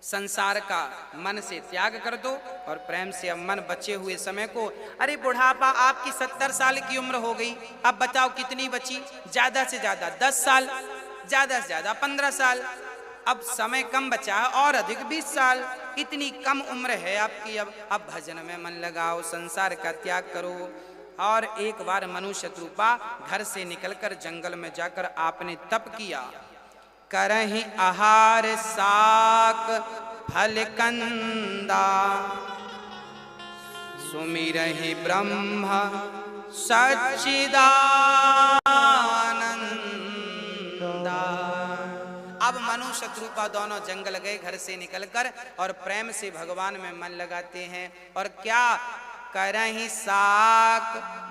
संसार का मन से त्याग कर दो और प्रेम से अब मन बचे हुए समय को, अरे बुढ़ापा आपकी 70 साल की उम्र हो गई, अब बताओ कितनी बची? ज्यादा से ज्यादा 10 साल, ज्यादा से ज्यादा 15 साल, अब समय कम बचा है और अधिक 20 साल, इतनी कम उम्र है आपकी। अब भजन में मन लगाओ, संसार का त्याग करो। और एक बार मनु शत्रुपा घर से निकलकर जंगल में जाकर आपने तप किया। करहि आहार साक फल कंदा, सुमिरहि ब्रह्म सच्चिदानंदा। अब मनु शत्रुपा दोनों जंगल गए घर से निकलकर और प्रेम से भगवान में मन लगाते हैं। और क्या करहि साग,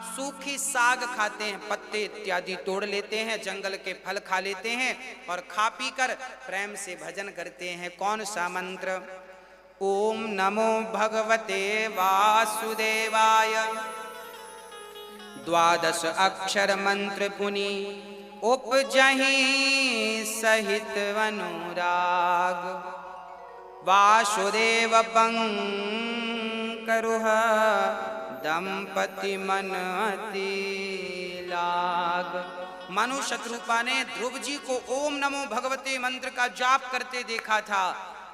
सूखी साग खाते हैं, पत्ते इत्यादि तोड़ लेते हैं, जंगल के फल खा लेते हैं और खा पी कर प्रेम से भजन करते हैं। कौन सा मंत्र? ओम नमो भगवते वासुदेवाय, 12 अक्षर मंत्र पुनि उपजहि सहित अनुराग। वासुदेव पंकरुह दंपति मन अति लाग। मनु शत्रुपा ने ध्रुव जी को ओम नमो भगवते मंत्र का जाप करते देखा था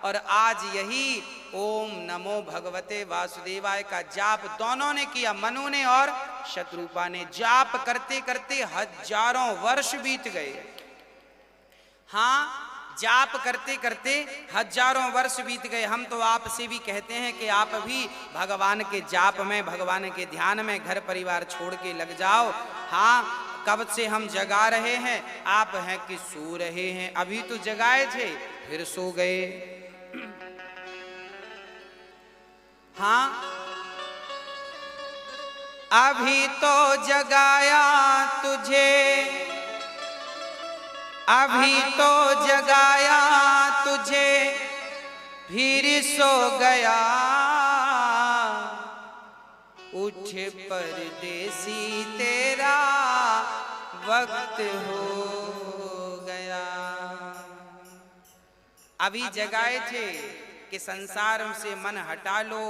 और आज यही ओम नमो भगवते वासुदेवाय का जाप दोनों ने किया, मनु ने और शत्रुपा ने। जाप करते करते हजारों वर्ष बीत गए। हाँ, जाप करते करते हजारों वर्ष बीत गए। हम तो आपसे भी कहते हैं कि आप भी भगवान के जाप में, भगवान के ध्यान में घर परिवार छोड़ के लग जाओ। हाँ, कब से हम जगा रहे हैं, आप हैं कि सो रहे हैं? अभी तो जगाए थे फिर सो गए। हाँ, अभी तो जगाया तुझे, अभी तो जगाया तुझे, फिर सो गया। उठ परदेसी तेरा वक्त हो गया। अभी जगाए थे कि संसार से मन हटा लो।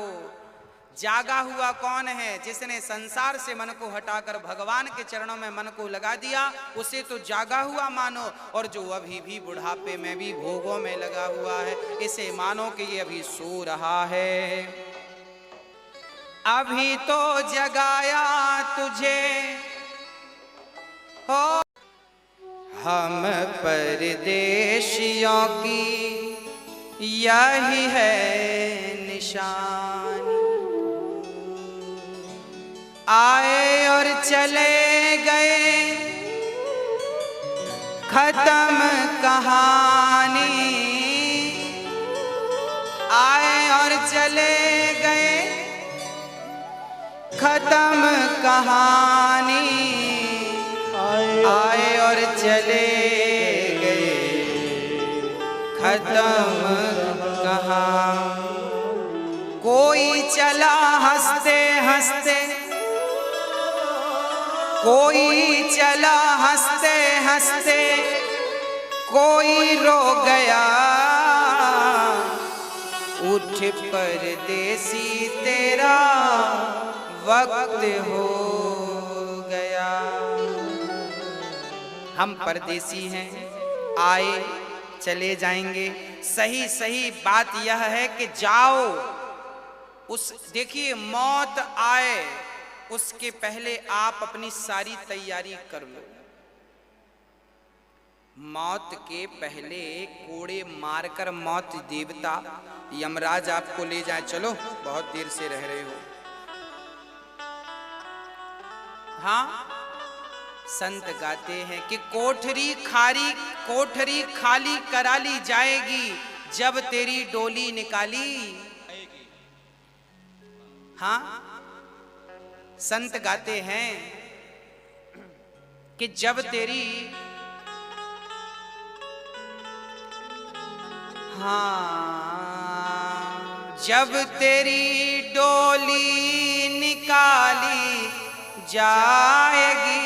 जागा हुआ कौन है? जिसने संसार से मन को हटाकर भगवान के चरणों में मन को लगा दिया, उसे तो जागा हुआ मानो। और जो अभी भी बुढ़ापे में भी भोगों में लगा हुआ है, इसे मानो कि ये अभी सो रहा है। अभी तो जगाया तुझे हो, हम परदेशियों की यही है निशानी। आए और चले गए, खत्म कहानी। आए और चले गए, खत्म कहानी। आए और चले गए, खत्म कहानी। कोई चला हंसते हंसते, कोई चला हंसते हंसते, कोई रो गया। उठ परदेसी तेरा वक्त हो गया। हम परदेसी हैं, आए चले जाएंगे। सही सही बात यह है कि जाओ, उस देखिए मौत आए उसके पहले आप अपनी सारी तैयारी कर लो। मौत के पहले कोड़े मारकर मौत देवता यमराज आपको ले जाए, चलो बहुत देर से रह रहे हो। हाँ, संत गाते हैं कि कोठरी खाली करा ली जाएगी, जब तेरी डोली निकाली। हाँ, संत गाते हैं कि जब तेरी, हाँ, जब तेरी डोली निकाली जाएगी,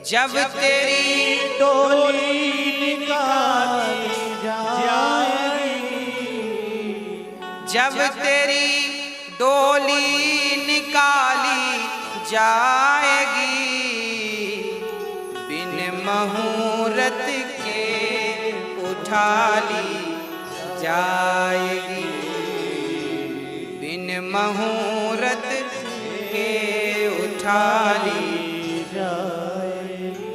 जब तेरी डोली निकाली जाएगी, जब तेरी डोली निकाली जाएगी, बिन मुहूर्त के उठा ली जाएगी, बिन मुहूर्त के उठा ली जाएगी।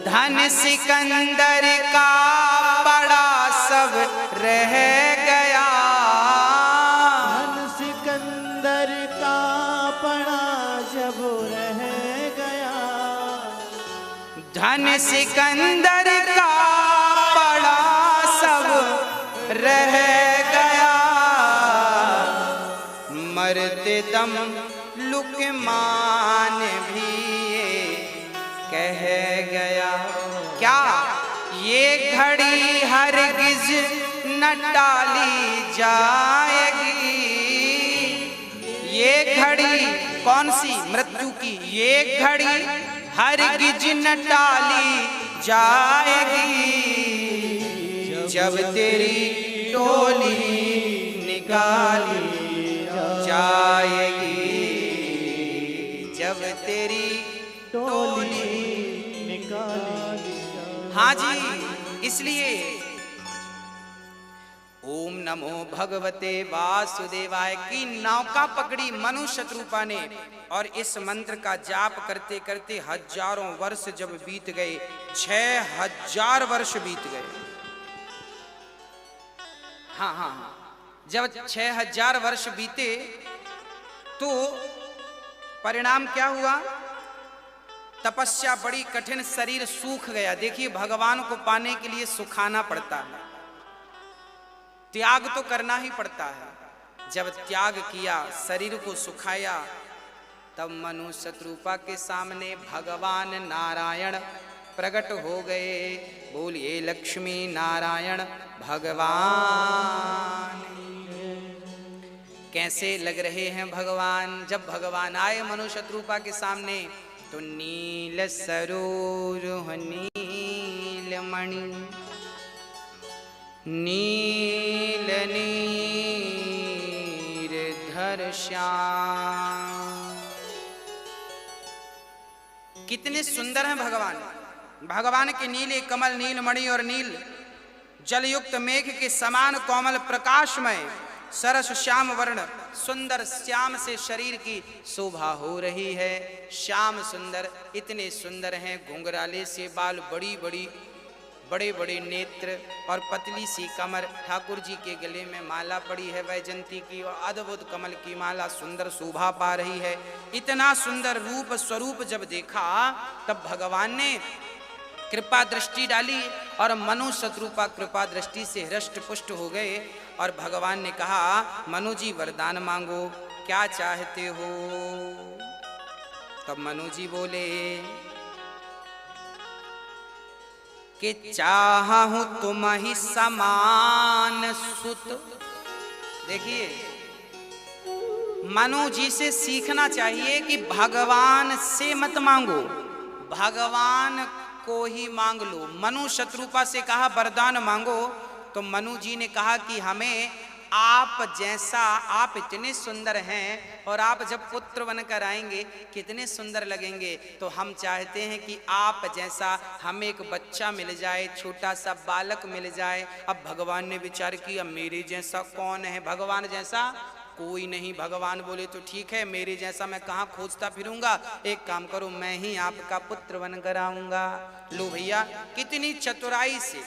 धन सिकंदर का बड़ा सब रह गया, धन सिकंदर का पड़ा जब रह गया, धन सिकंदर का बड़ा सब रह गया, मरते दम लुकमान भी ये कह गया। क्या ये घड़ी हरगिज न टाली जाएगी, ये घड़ी कौन सी? मृत्यु की। ये घड़ी हरगिज न टाली जाएगी, जब तेरी डोली निकाली जाएगी, जब तेरी डोली निकाली। हाँ जी, इसलिए ओम नमो भगवते वासुदेवाय की नौका पकड़ी मनु शत्रुपा ने, और इस मंत्र का जाप करते करते हजारों वर्ष जब बीत गए, 6000 वर्ष बीत गए। हाँ हाँ हाँ, जब 6000 वर्ष बीते तो परिणाम क्या हुआ? तपस्या बड़ी कठिन, शरीर सूख गया। देखिए, भगवान को पाने के लिए सुखाना पड़ता है, त्याग तो करना ही पड़ता है। जब त्याग किया, शरीर को सुखाया, तब मनु शत्रुपा के सामने भगवान नारायण प्रकट हो गए। बोलिए लक्ष्मी नारायण भगवान। कैसे लग रहे हैं भगवान? जब भगवान आए मनु शत्रुपा के सामने तो नील सरोरुह नीलमणि, नील नीरधर श्याम। कितने सुंदर हैं भगवान! भगवान के नीले कमल, नीलमणि और नील जलयुक्त मेघ के समान कोमल प्रकाशमय सरस श्याम वर्ण सुंदर श्याम से शरीर की शोभा हो रही है। श्याम सुंदर, इतने सुंदर हैं, घुंघराले से बाल, बड़ी बड़ी बड़े बड़े नेत्र और पतली सी कमर। ठाकुर जी के गले में माला पड़ी है वैजंती की, और अद्भुत कमल की माला सुंदर शोभा पा रही है। इतना सुंदर रूप स्वरूप जब देखा, तब भगवान ने कृपा दृष्टि डाली और मनु शत्रुपा कृपा दृष्टि से हृष्ट पुष्ट हो गए। और भगवान ने कहा, मनु जी वरदान मांगो, क्या चाहते हो? तब मनु जी बोले कि चाहूं तुम ही समान सुत। देखिए, मनु जी से सीखना चाहिए कि भगवान से मत मांगो, भगवान को ही मांग लो। मनु शत्रुपा से कहा वरदान मांगो, तो मनु जी ने कहा कि हमें आप जैसा, आप इतने सुंदर हैं और आप जब पुत्र बनकर आएंगे कितने सुंदर लगेंगे, तो हम चाहते हैं कि आप जैसा हमें एक बच्चा मिल जाए, छोटा सा बालक मिल जाए। अब भगवान ने विचार किया, मेरे जैसा कौन है? भगवान जैसा कोई नहीं। भगवान बोले तो ठीक है, मेरे जैसा मैं कहाँ खोजता फिरूंगा, एक काम करो, मैं ही आपका पुत्र बनकर आऊंगा। लो भैया, कितनी चतुराई से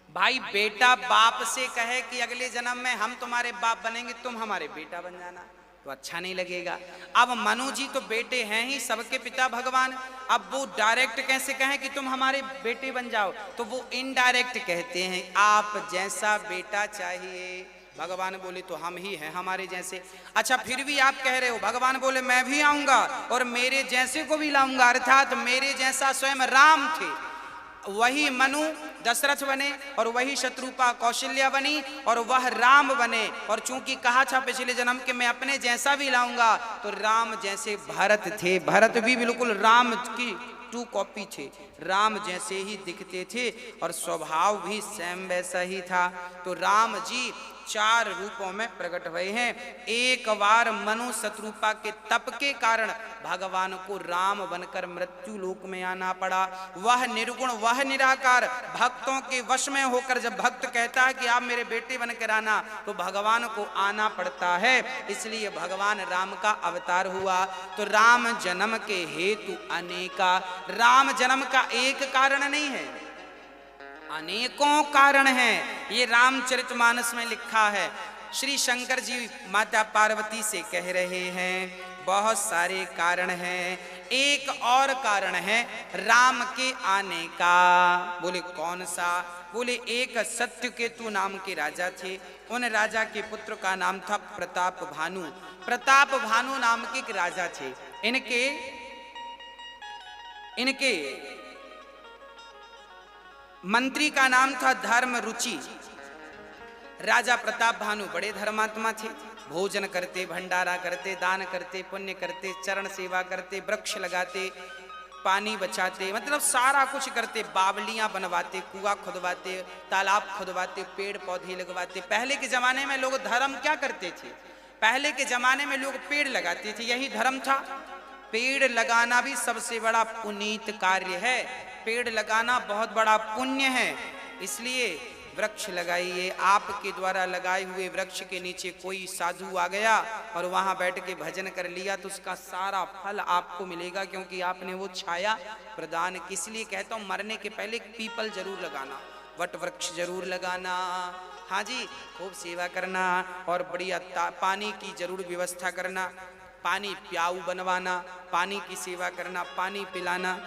भाई बेटा बाप से कहे कि अगले जन्म में हम तुम्हारे बाप बनेंगे, तुम हमारे बेटा बन जाना, तो अच्छा नहीं लगेगा। अब मनु जी तो बेटे हैं ही, सबके पिता भगवान। अब वो डायरेक्ट कैसे कहें कि तुम हमारे बेटे बन जाओ, तो वो इनडायरेक्ट कहते हैं आप जैसा बेटा चाहिए। भगवान बोले तो हम ही हैं हमारे जैसे। अच्छा फिर भी आप कह रहे हो, भगवान बोले मैं भी आऊंगा और मेरे जैसे को भी लाऊंगा, अर्थात मेरे जैसा स्वयं राम थे, वही मनु दशरथ बने और वही शत्रुपा कौशल्या बनी और वह राम बने। और चूंकि कहा था पिछले जन्म के मैं अपने जैसा भी लाऊंगा, तो राम जैसे भरत थे, भरत भी बिल्कुल राम की 2 कॉपी थे, राम जैसे ही दिखते थे और स्वभाव भी सेम वैसा ही था। तो राम जी 4 रूपों में प्रकट हुए हैं। एक बार मनु शत्रुपा के तप के कारण भगवान को राम बनकर मृत्यु लोक में आना पड़ा। वह निर्गुण, वह निराकार, भक्तों के वश में होकर जब भक्त कहता है कि आप मेरे बेटे बनकर आना, तो भगवान को आना पड़ता है। इसलिए भगवान राम का अवतार हुआ। तो राम जन्म के हेतु अनेका, राम जन्म का एक कारण नहीं है, अनेकों कारण हैं। ये रामचरितमानस में लिखा है। श्री शंकर जी माता पार्वती से कह रहे हैं बहुत सारे कारण हैं, एक और कारण है राम के आने का। बोले कौन सा? बोले एक सत्यकेतु नाम के राजा थे, उन राजा के पुत्र का नाम था प्रताप भानु। प्रताप भानु नाम के एक राजा थे। इनके मंत्री का नाम था धर्म रुचि। राजा प्रताप भानु बड़े धर्मात्मा थे, भोजन करते, भंडारा करते, दान करते, पुण्य करते, चरण सेवा करते, वृक्ष लगाते, पानी बचाते, मतलब सारा कुछ करते, बावलियां बनवाते, कुआं खुदवाते, तालाब खुदवाते, पेड़ पौधे लगवाते। पहले के जमाने में लोग धर्म क्या करते थे? पहले के जमाने में लोग पेड़ लगाते थे, यही धर्म था। पेड़ लगाना भी सबसे बड़ा पुनीत कार्य है, पेड़ लगाना बहुत बड़ा पुण्य है। इसलिए वृक्ष लगाइए। आपके द्वारा लगाए हुए वृक्ष के नीचे कोई साधु आ गया और वहां बैठ के भजन कर लिया तो उसका सारा फल आपको मिलेगा, क्योंकि आपने वो छाया प्रदान की। इसलिए कहता हूं मरने के पहले पीपल जरूर लगाना, वट वृक्ष जरूर लगाना, हाँ जी, खूब सेवा करना और बढ़िया पानी की जरूर व्यवस्था करना, पानी प्याऊ बनवाना, पानी की सेवा करना, पानी पिलाना।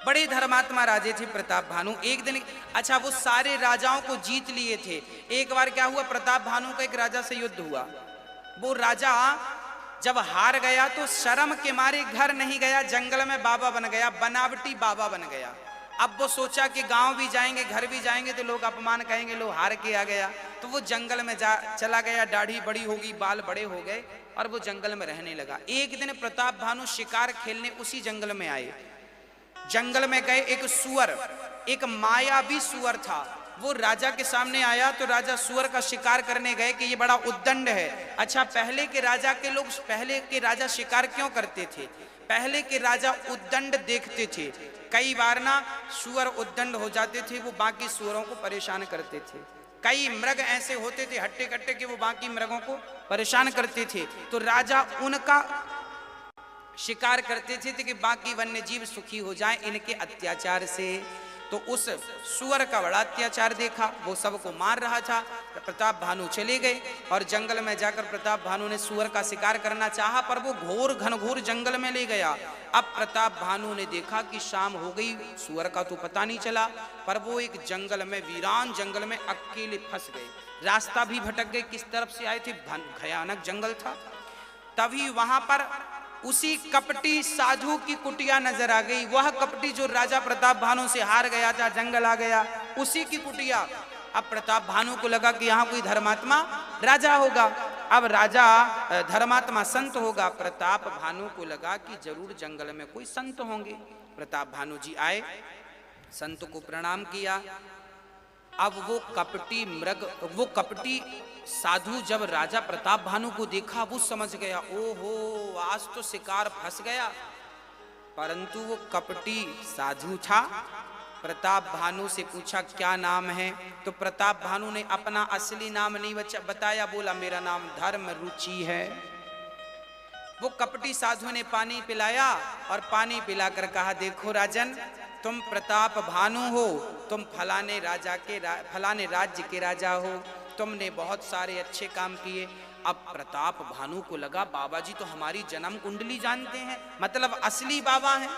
बड़े धर्मात्मा राजे थे प्रताप भानु। एक दिन अच्छा वो सारे राजाओं को जीत लिए थे। एक बार क्या हुआ, प्रताप भानु का एक राजा से युद्ध हुआ। वो राजा जब हार गया तो शर्म के मारे घर नहीं गया, जंगल में बाबा बन गया, बनावटी बाबा बन गया। अब वो सोचा कि गांव भी जाएंगे, घर भी जाएंगे तो लोग अपमान कहेंगे, लो हार के आ गया। तो वो जंगल में चला गया, दाढ़ी बड़ी होगी, बाल बड़े हो गए और वो जंगल में रहने लगा। एक दिन प्रताप भानु शिकार खेलने उसी जंगल में आए। जंगल में गए, एक सुअर, एक मायावी सुअर था, वो राजा के सामने आया तो राजा सुअर का शिकार करने गए कि ये बड़ा उद्दंड है। अच्छा पहले के राजा शिकार क्यों करते थे? पहले के राजा उद्दंड देखते थे। कई बार ना सुअर उद्दंड हो जाते थे, वो बाकी सुअरों को परेशान करते थे। कई मृग ऐसे होते थे हट्टे कट्टे के वो बाकी मृगों को परेशान करते थे। तो राजा उनका शिकार करते थे कि बाकी वन्य जीव सुखी हो जाएं इनके अत्याचार से। तो उस सुअर का बड़ा अत्याचार देखा, वो सबको मार रहा था। प्रताप भानु चले गए और जंगल में जाकर प्रताप भानु ने सुअर का शिकार करना चाहा, पर वो घोर घनघोर जंगल में ले गया। अब प्रताप भानु ने देखा कि शाम हो गई, सुअर का तो पता नहीं चला, पर वो एक जंगल में, वीरान जंगल में अकेले फंस गए। रास्ता भी भटक गए, किस तरफ से आए थे, भयानक जंगल था। तभी वहां पर उसी कपटी साधु की कुटिया नजर आ गई। वह कपटी जो राजा प्रताप भानु से हार गया था, जंगल आ गया, उसी की कुटिया। अब प्रताप भानु को लगा कि यहाँ कोई धर्मात्मा राजा होगा, अब राजा धर्मात्मा संत होगा। प्रताप भानु को लगा कि जरूर जंगल में कोई संत होंगे। प्रताप भानु जी आए, संत को प्रणाम किया। अब वो कपटी साधु जब राजा प्रताप भानु को देखा, वो समझ गया, ओहो आज तो शिकार फंस गया। परंतु वो कपटी साधु था। प्रताप भानु से पूछा क्या नाम है, तो प्रताप भानु ने अपना असली नाम नहीं बताया, बोला मेरा नाम धर्म रुचि है। वो कपटी साधु ने पानी पिलाया और पानी पिलाकर कहा, देखो राजन, तुम प्रताप भानु हो, तुम फलाने राज्य के राजा हो, तुमने बहुत सारे अच्छे काम किए। अब प्रताप भानु को लगा बाबा जी तो हमारी जन्म कुंडली जानते हैं, मतलब असली बाबा हैं।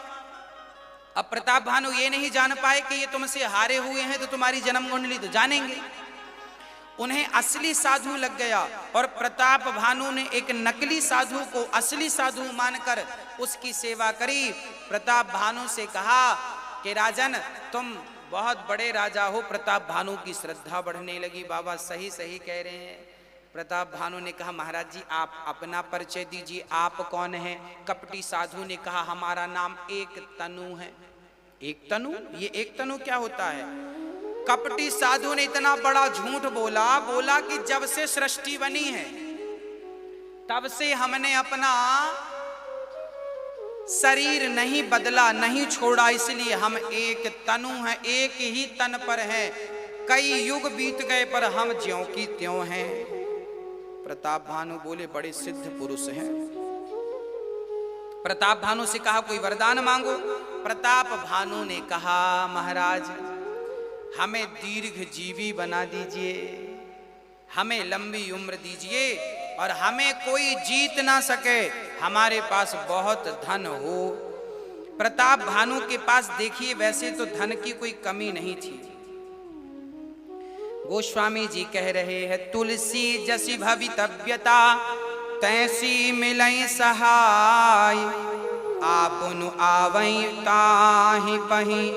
अब प्रताप भानु ये नहीं जान पाए कि ये तुमसे हारे हुए हैं तो तुम्हारी जन्म कुंडली तो जानेंगे। उन्हें असली साधु लग गया और प्रताप भानु ने एक नकली साधु को असली साधु मानकर उसकी सेवा करी। प्रताप भानु से कहा कि राजन तुम बहुत बड़े राजा हो। प्रताप भानु की श्रद्धा बढ़ने लगी, बाबा सही सही कह रहे हैं। प्रताप भानु ने कहा महाराज जी आप अपना परिचय दीजिए, आप कौन हैं? कपटी साधु ने कहा हमारा नाम एक तनु है। एक तनु? ये एक तनु क्या होता है? कपटी साधु ने इतना बड़ा झूठ बोला कि जब से सृष्टि बनी है तब से हमने अपना शरीर नहीं बदला, नहीं छोड़ा, इसलिए हम एक तनु हैं, एक ही तन पर हैं। कई युग बीत गए पर हम ज्यों की त्यों हैं। प्रताप भानु बोले बड़े सिद्ध पुरुष हैं। प्रताप भानु से कहा कोई वरदान मांगो। प्रताप भानु ने कहा महाराज हमें दीर्घ जीवी बना दीजिए, हमें लंबी उम्र दीजिए और हमें कोई जीत ना सके, हमारे पास बहुत धन हो। प्रताप भानु के पास देखिए वैसे तो धन की कोई कमी नहीं थी। गोस्वामी जी कह रहे हैं तुलसी जसी भवितव्यता तैसी मिलई सहाय, आपुनु आवई ताहि पही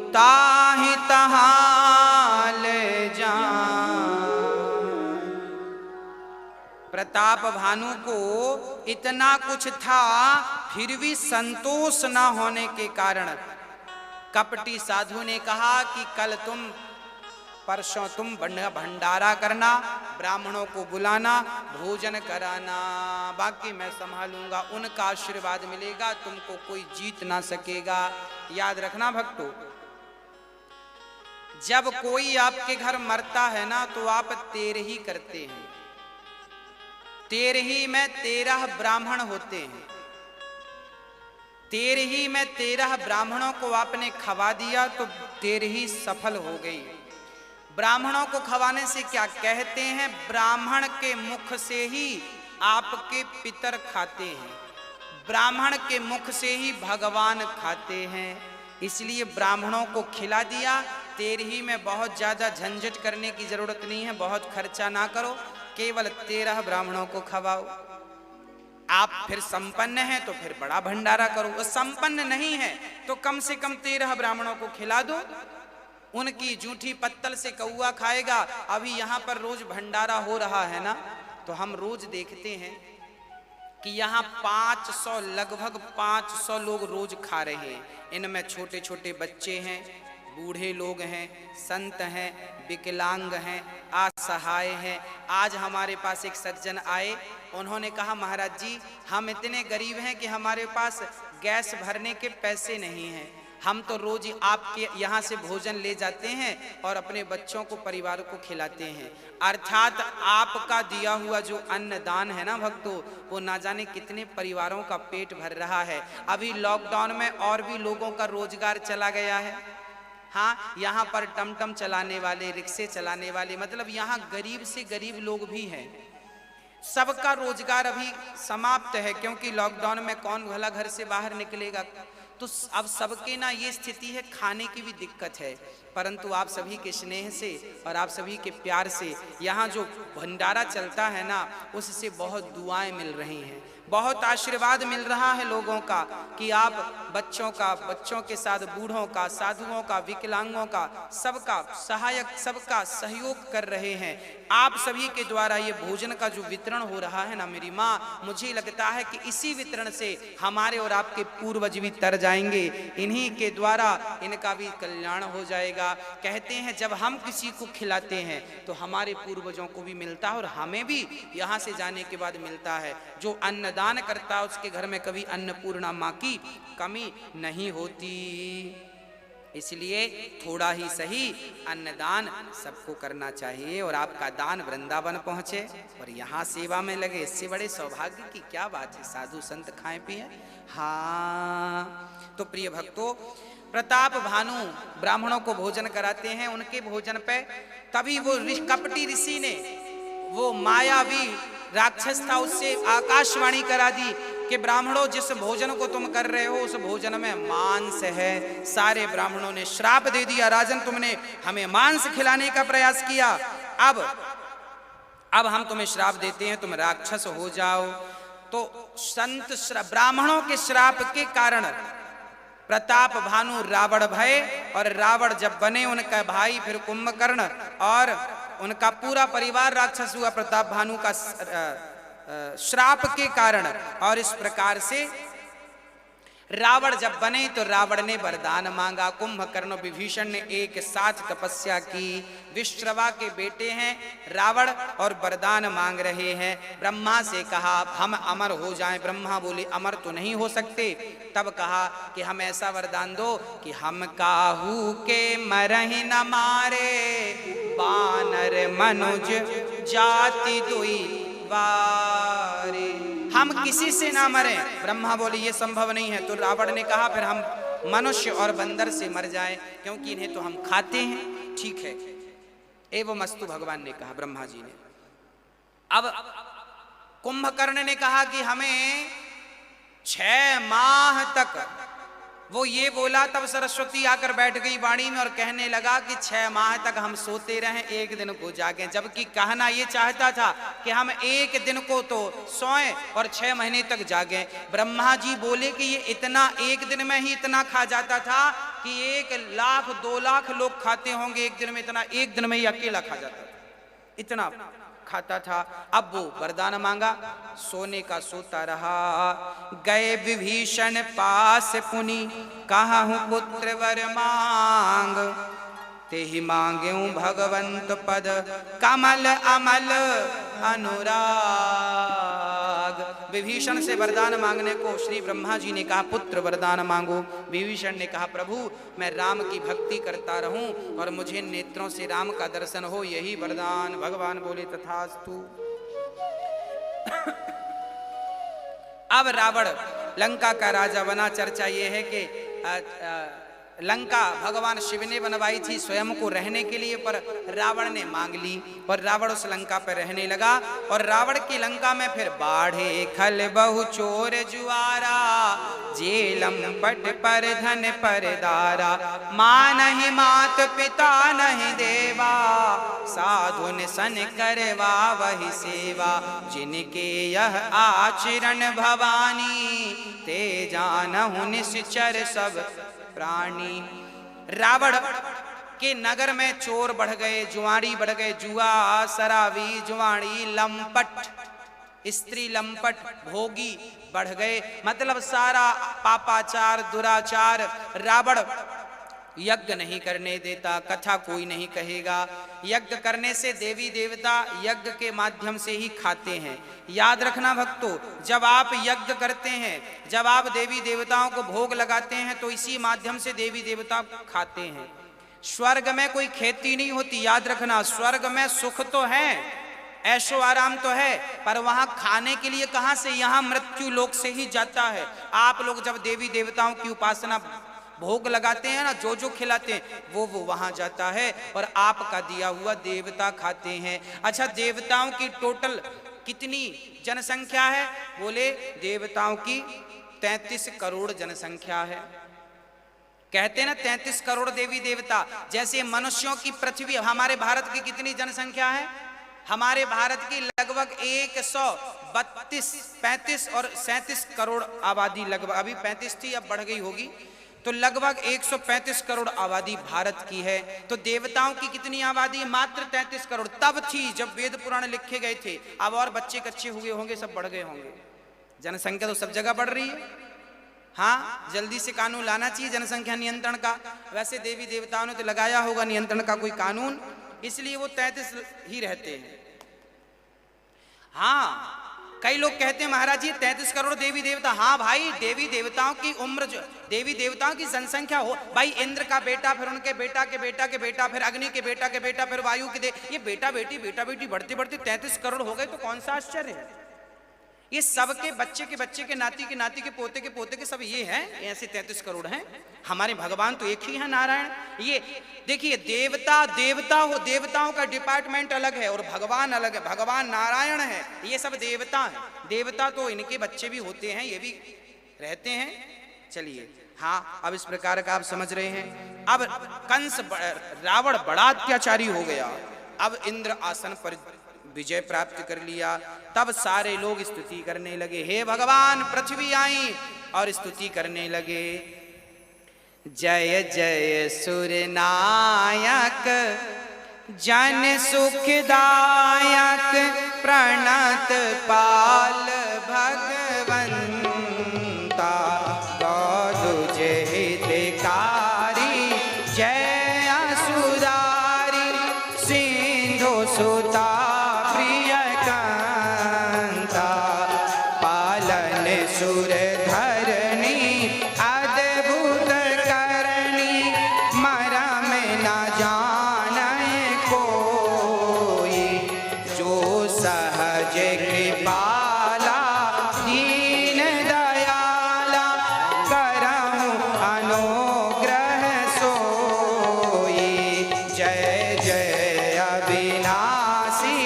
ताहि तहाँ ले जाए। प्रताप भानु को इतना कुछ था फिर भी संतोष न होने के कारण कपटी साधु ने कहा कि कल तुम परसों तुम भंडारा करना, ब्राह्मणों को बुलाना, भोजन कराना, बाकी मैं संभालूंगा, उनका आशीर्वाद मिलेगा, तुमको कोई जीत ना सकेगा। याद रखना भक्तों, जब कोई आपके घर मरता है ना तो आप तेरही करते हैं। तेरही में 13 ब्राह्मण होते हैं। तेरही में 13 ब्राह्मणों को आपने खवा दिया तो तेरही सफल हो गई। ब्राह्मणों को खवाने से क्या कहते हैं, ब्राह्मण के मुख से ही आपके पितर खाते हैं, ब्राह्मण के मुख से ही भगवान खाते हैं। इसलिए ब्राह्मणों को खिला दिया। तेरही में बहुत ज्यादा झंझट करने की जरूरत नहीं है, बहुत खर्चा ना करो, केवल 13 ब्राह्मणों को खवाओ। आप फिर संपन्न हैं तो फिर बड़ा भंडारा करो, और संपन्न नहीं है तो कम से कम 13 ब्राह्मणों को खिला दो। उनकी जूठी पत्तल से कौआ खाएगा। अभी यहाँ पर रोज भंडारा हो रहा है ना, तो हम रोज देखते हैं कि यहाँ 500 लगभग 500 लोग रोज खा रहे हैं। इनमें छोटे छोटे बच्चे हैं, बूढ़े लोग हैं, संत हैं, विकलांग हैं, असहाय हैं। आज हमारे पास एक सज्जन आए, उन्होंने कहा महाराज जी हम इतने गरीब हैं कि हमारे पास गैस भरने के पैसे नहीं हैं, हम तो रोज आपके यहाँ से भोजन ले जाते हैं और अपने बच्चों को, परिवार को खिलाते हैं। अर्थात आपका दिया हुआ जो अन्नदान है ना भक्तों, वो ना जाने कितने परिवारों का पेट भर रहा है। अभी लॉकडाउन में और भी लोगों का रोजगार चला गया है। हाँ, यहाँ पर टमटम चलाने वाले, रिक्शे चलाने वाले, मतलब यहाँ गरीब से गरीब लोग भी हैं। सबका रोजगार अभी समाप्त है, क्योंकि लॉकडाउन में कौन भला घर से बाहर निकलेगा। तो अब सबके ना ये स्थिति है, खाने की भी दिक्कत है। परंतु आप सभी के स्नेह से और आप सभी के प्यार से यहाँ जो भंडारा चलता है ना, उससे बहुत दुआएं मिल रही हैं, बहुत आशीर्वाद मिल रहा है लोगों का कि आप बच्चों का, बच्चों के साथ बूढ़ों का, साधुओं का, विकलांगों का, सबका सहायक, सबका सहयोग कर रहे हैं। आप सभी के द्वारा ये भोजन का जो वितरण हो रहा है ना मेरी माँ, मुझे लगता है कि इसी वितरण से हमारे और आपके पूर्वज भी तर जाएंगे, इन्हीं के द्वारा इनका भी कल्याण हो जाएगा। कहते हैं जब हम किसी को खिलाते हैं तो हमारे पूर्वजों को भी मिलता है और हमें भी यहाँ से जाने के बाद मिलता है। जो अन्नदान करता है उसके घर में कभी अन्नपूर्णा माँ की कमी नहीं होती। इसलिए थोड़ा ही सही अन्नदान सबको करना चाहिए और आपका दान वृंदावन पहुंचे और यहाँ सेवा में लगे, इससे बड़े सौभाग्य की क्या बात है। साधु संत खाएं पिए। हाँ, तो प्रिय भक्तों, प्रताप भानु ब्राह्मणों को भोजन कराते हैं। उनके भोजन पे तभी वो कपटी ऋषि ने, वो मायावी राक्षस था, उससे आकाशवाणी करा दी कि ब्राह्मणों जिस भोजन को तुम कर रहे हो उस भोजन में मांस है। सारे ब्राह्मणों ने श्राप दे दिया, राजन तुमने हमें मांस खिलाने का प्रयास किया, अब हम तुम्हें श्राप देते हैं, तुम राक्षस हो जाओ। तो संत ब्राह्मणों के श्राप के कारण प्रताप भानु रावण भय, और रावण जब बने उनका भाई फिर कुंभकर्ण और उनका पूरा परिवार राक्षस हुआ प्रताप भानु का श्राप के कारण। और इस प्रकार से रावण जब बने तो रावण ने वरदान मांगा। कुंभकर्ण और विभीषण ने एक साथ तपस्या की। विश्रवा के बेटे हैं रावण और वरदान मांग रहे हैं। ब्रह्मा से कहा हम अमर हो जाएं। ब्रह्मा बोले अमर तो नहीं हो सकते। तब कहा कि हम ऐसा वरदान दो कि हम काहू के मरहि न मारे, बानर मनुज जाति दुई बारे। हम किसी से ना मरे। ब्रह्मा बोले ये संभव नहीं है। तो रावण ने कहा फिर हम मनुष्य और बंदर से मर जाएं, क्योंकि इन्हें तो हम खाते हैं। ठीक है, एवं अस्तु भगवान ने कहा, ब्रह्मा जी ने। अब कुंभकर्ण ने कहा कि हमें 6 माह तक, वो ये बोला तब सरस्वती आकर बैठ गई वाणी में और कहने लगा कि 6 माह तक हम सोते रहें, एक दिन को जागें। जबकि कहना ये चाहता था कि हम एक दिन को तो सोएं और 6 महीने तक जागें। ब्रह्मा जी बोले कि ये इतना एक दिन में ही इतना खा जाता था कि 1 लाख 2 लाख लोग खाते होंगे एक दिन में। इतना एक दिन में ही अकेला खा जाता था, इतना खाता था। अब वो वरदान मांगा, सोने का सोता रहा। गए विभीषण पास पुनि, कहूँ पुत्र वर मांग, ते ही मांगेऊ भगवंत पद, कमल अमल अनुराग। विभीषण से वरदान मांगने को श्री ब्रह्मा जी ने कहा पुत्र वरदान मांगो। विभीषण ने कहा प्रभु मैं राम की भक्ति करता रहूं और मुझे नेत्रों से राम का दर्शन हो, यही वरदान। भगवान बोले तथास्तु। अब रावण लंका का राजा बना। चर्चा ये है कि लंका भगवान शिव ने बनवाई थी स्वयं को रहने के लिए, पर रावण ने मांग ली और रावण उस लंका पर रहने लगा। और रावण की लंका में फिर बाढ़े खल बहु चोर जुआरा, जेलम पट पर धन पर दारा, माँ नहीं मात पिता नहीं देवा, साधुन सन करवा वही सेवा, जिनके यह आचरण भवानी, ते जानहु निश्चर सब प्राणी। रावण के नगर में चोर बढ़ गए, जुआरी बढ़ गए, जुआ शराबी जुआरी लंपट स्त्री लंपट भोगी बढ़ गए। मतलब सारा पापाचार दुराचार। रावण यज्ञ नहीं करने देता, कथा कोई नहीं कहेगा। यज्ञ करने से देवी देवता यज्ञ के माध्यम से ही खाते हैं। याद रखना भक्तों, जब आप यज्ञ करते हैं, जब आप देवी देवताओं को भोग लगाते हैं तो इसी माध्यम से देवी देवता खाते हैं। स्वर्ग में कोई खेती नहीं होती, याद रखना। स्वर्ग में सुख तो है, ऐशो आराम तो है, पर वहां खाने के लिए कहां से, यहां मृत्यु लोक से ही जाता है। आप लोग जब देवी देवताओं की उपासना भोग लगाते हैं ना, जो जो खिलाते हैं वो वहां जाता है और आपका दिया हुआ देवता खाते हैं। अच्छा, देवताओं की टोटल कितनी जनसंख्या है? बोले देवताओं की 33 करोड़ जनसंख्या है। कहते हैं ना 33 करोड़ देवी देवता। जैसे मनुष्यों की पृथ्वी, हमारे भारत की कितनी जनसंख्या है? हमारे भारत की लगभग 132, 35 और 37 करोड़ आबादी लगभग, अभी 35 थी अब बढ़ गई होगी, तो लगभग 135 करोड़ आबादी भारत की है। तो देवताओं की कितनी आबादी? मात्र 33 करोड़। तब थी जब वेद पुराण लिखे गए थे। अब और बच्चे कच्चे हुए होंगे, सब बढ़ गए होंगे। जनसंख्या तो सब जगह बढ़ रही है। हाँ, जल्दी से कानून लाना चाहिए जनसंख्या नियंत्रण का। वैसे देवी देवताओं ने तो लगाया होगा नियंत्रण का कोई कानून, इसलिए वो 33 ही रहते हैं। हाँ, कई लोग कहते हैं महाराज जी 33 करोड़ देवी देवता। हाँ भाई, देवी देवताओं की उम्र, जो देवी देवताओं की जनसंख्या हो भाई, इंद्र का बेटा, फिर उनके बेटा के बेटा के बेटा, फिर अग्नि के बेटा के बेटा, फिर वायु के ये बेटा बेटी बढ़ते बढ़ते 33 करोड़ हो गए, तो कौन सा आश्चर्य है? ये सबके बच्चे के नाती के पोते के सब ये हैं, ऐसे 33 करोड़ हैं। हमारे भगवान तो एक ही है, नारायण। ये देखिए, देवता हो, देवताओं का डिपार्टमेंट अलग है और भगवान अलग है। भगवान नारायण है, ये सब देवता है। देवता तो इनके बच्चे भी होते हैं, ये भी रहते हैं। चलिए, हाँ, अब इस प्रकार का आप समझ रहे हैं। अब कंस, रावण बड़ा अत्याचारी हो गया। अब इंद्र आसन पर विजय प्राप्त कर लिया। तब सारे लोग स्तुति करने लगे, हे भगवान पृथ्वी आई, और स्तुति करने लगे, जय जय सुर नायक, जन सुखदायक, प्रणत पाल भगवंता, सुता प्रिय कांता, पालन सुर धरणी अद्भुत करणी, मरम न जाने कोई, जो सहज कृपाला दीन दयाला, करहु अनुग्रह सोई। जय जय अविनाशी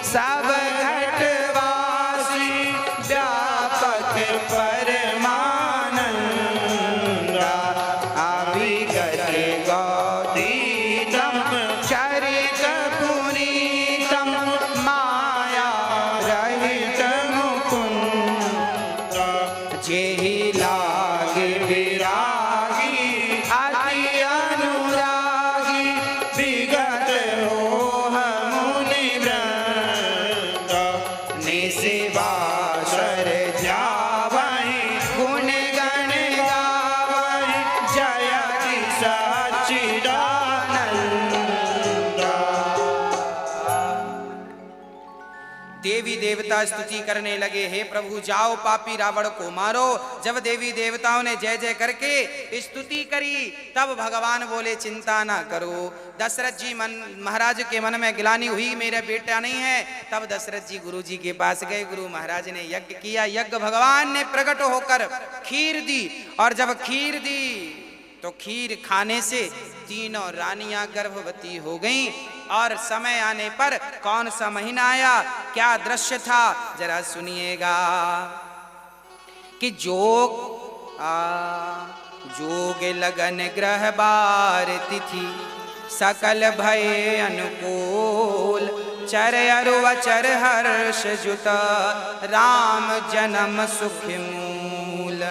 सब घटवासी, व्यापक परमानंदा, अविगत गौतीतम चरित पुनीतम, माया रहित मुकुंद, जेहि लागे विरागी अति अनुरागी, विगत मोह मुनि वृंद, निशिवासर ध्यावहि गुण गण गावहि, जय सच्चिदानंद। देवी देवता स्तुति करने लगे, हे प्रभु जाओ पापी रावण को मारो। जब देवी देवताओं ने जय जय करके स्तुति करी, तब भगवान बोले चिंता ना करो। दशरथ जी महाराज के मन में गिलानी हुई, मेरा बेटा नहीं है। तब दशरथ जी गुरु जी के पास गए, गुरु महाराज ने यज्ञ किया। यज्ञ भगवान ने प्रकट होकर खीर दी, और जब खीर दी तो खीर खाने से तीनों रानियां गर्भवती हो गईं। और समय आने पर कौन सा महीना आया, क्या दृश्य था, जरा सुनिएगा कि जोग लगन ग्रह बार तिथि, सकल भय अनुकूल, चर अरु अचर हर्ष जुत, राम जन्म सुख मूल।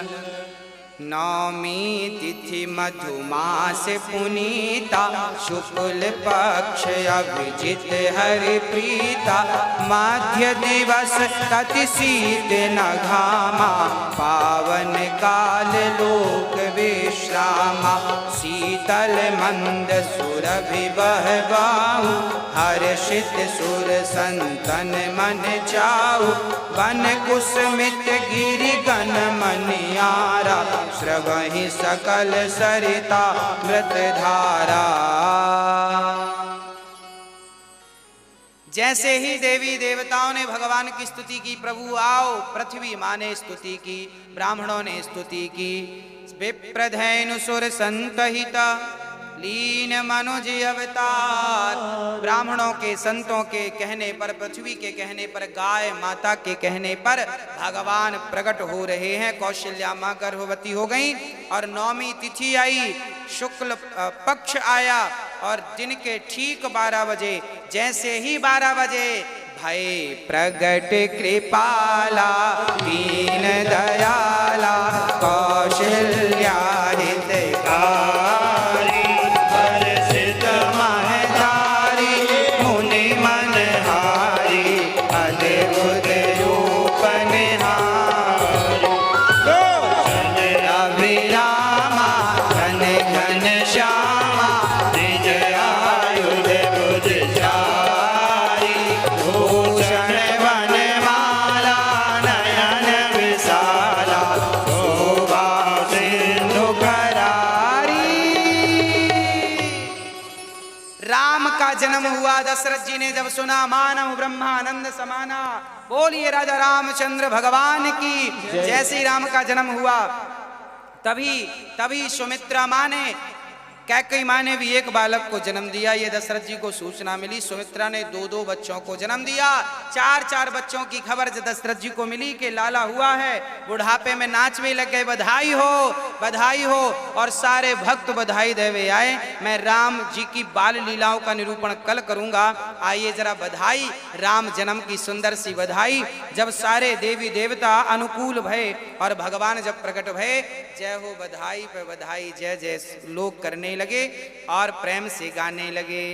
नवमी तिथि मधुमास पुनीता, शुक्ल पक्ष अभिजित हरि प्रीता, मध्य दिवस तति शीत न घामा, पावन काल लोक विश्रामा, शीतल मंद सुरभि बहबाहु, हर्षित सुर संतन मन चाहु, वन कुसुमित गिरि गण मनियारा, श्रवहि सकल सरिता मृत धारा। जैसे ही देवी देवताओं ने भगवान की स्तुति की, प्रभु आओ, पृथ्वी माँ ने स्तुति की, ब्राह्मणों ने स्तुति की, विप्रधैनु सुर संतहिता, लीन मनुज अवतार। ब्राह्मणों के संतों के कहने पर, पृथ्वी के कहने पर, गाय माता के कहने पर भगवान प्रकट हो रहे हैं। कौशल्या माँ गर्भवती हो गई, और नवमी तिथि आई, शुक्ल पक्ष आया, और दिन के ठीक 12 बजे, जैसे ही 12 बजे भय प्रगट कृपाला, दीन दयाला, कौशल्या हितकारी, हर्षित महधारी, मुनि मनहारी, अद्भुत रूप निहारी, अभिरामा घन घन श्यामा, निज आयुध भुज चारी, भूषण वनमाला, नयन विशाला, शोभा सिंधु करारी। राम का जन्म हुआ। दशरथ जी ने जब सुना, मानव ब्रह्मानंद समाना, बोलिए राजा रामचंद्र भगवान की। जैसे ही राम का जन्म हुआ, तभी सुमित्रा माँ ने, कैकेयी माँ ने भी एक बालक को जन्म दिया। ये दशरथ जी को सूचना मिली, सुमित्रा ने 2-2 बच्चों को जन्म दिया। 4-4 बच्चों की खबर जब दशरथ जी को मिली कि लाला हुआ है, बुढ़ापे में नाचने लग गए, बधाई हो बधाई हो। और सारे भक्त बधाई देवे आए। मैं राम जी की बाल लीलाओं का निरूपण कल करूंगा। आइए जरा बधाई, राम जन्म की सुंदर सी बधाई। जब सारे देवी देवता अनुकूल भये और भगवान जब प्रकट भये, जय हो बधाई पे बधाई, जय जय लोग करने लगे और प्रेम से गाने लगे।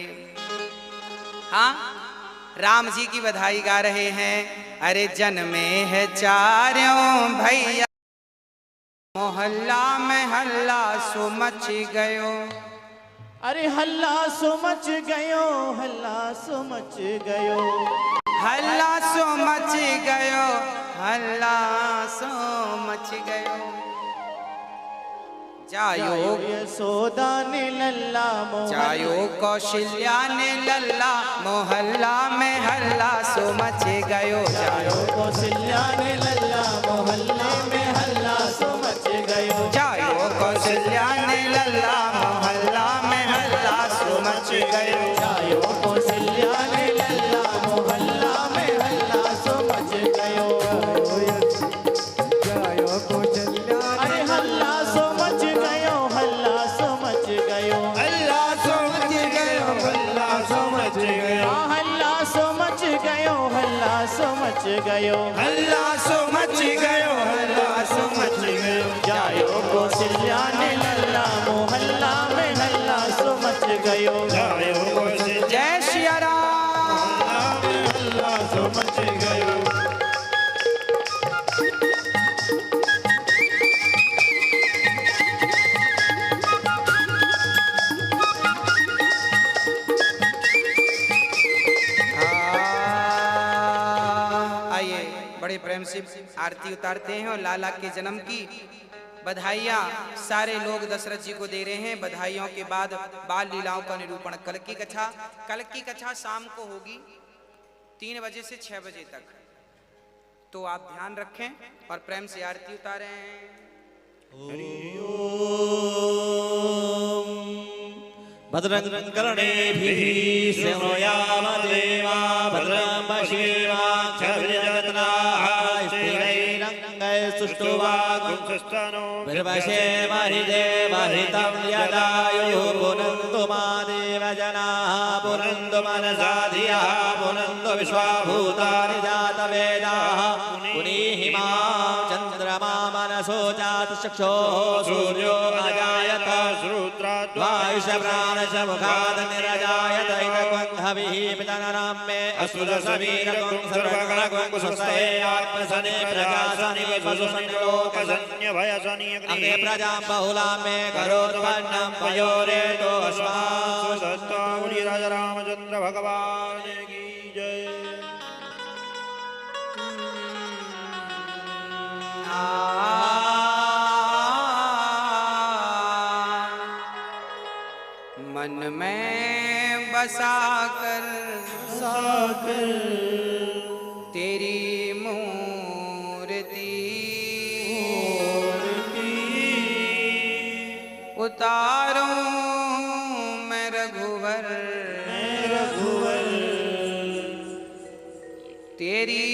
हाँ, राम जी की बधाई गा रहे हैं। अरे जन्मे है चारों भैया, मोहल्ला में हल्ला सो मच गयो। अरे हल्ला सो मच गयो, हल्ला सो मच गयो, हल्ला सो मच गयो, हल्ला सो मच गयो। जायो यशोदा ने लल्ला जायो कौशल्या ने लल्ला, मोहल्ला में हल्ला सो मच गयो। जायो कौशल्या ने लल्ला, मोहल्ले में हल्ला सो मच गयो। जायो कौशल्या ने लल्ला, मोहल्ला में हल्ला सो मच गयो। जायो कौशल्या ने लल्ला, मोहल्ला में हल्ला सो मच गयो। जायो कौशल्या, अरे हल्ला सो मच गयो, हल्ला सो मच गयो, हल्ला सो मच गयो, हल्ला सो मच गयो, हल्ला सो मच गयो, हल्ला सो मच गयो, हल्ला सो मच गयो, हल्ला सो मच गयो। जायो कौशल्या ने लल्ला, मोहल्ला में हल्ला सो मच गयो। जायो कौशल्या, जय सिया राम। हल्ला सो मच गयो। आइए बड़े प्रेम से आरती उतारते हैं और लाला के जन्म की बधाइयाँ सारे लोग दशरथ जी को दे रहे हैं। बधाइयों के बाद बाल लीलाओं का निरूपण। कल की कथा शाम को होगी 3 बजे से 6 बजे तक, तो आप ध्यान रखें और प्रेम से आरती उतारें। भद्रं कर्णेभिः शृणुयाम देवा, भद्रं पश्येमाक्षभिर्यजत्राः, स्थिरैरङ्गैस्तुष्टुवागुंसस्तनो विर्वशेमहि देवहितं यदायुः। पुनन्तु मा देवजनाः, पुनन्तु मनसा धियः, पुनन्तु विश्वाभूतानि जातवेदाः। पुनीहि मां चन्द्रमा मनसो जातचक्षुः, सूर्यो अजायत वायुषप्राणशमुखात् निरजायत। इदं हविः पितॄणां मे असुरसवीरगुं सर्वगणगुं स्वस्ते आत्मसने प्रजासने पशुसन्लोकसन्यभयसनि अग्ने प्रजां बहुलां मे करोत्पन्नं पयोरेतो अस्मान्। राजा रामचंद्र भगवान की जय। मन में बसा कर तेरी मूर्ति उतारूं मैं रघुवर, तेरी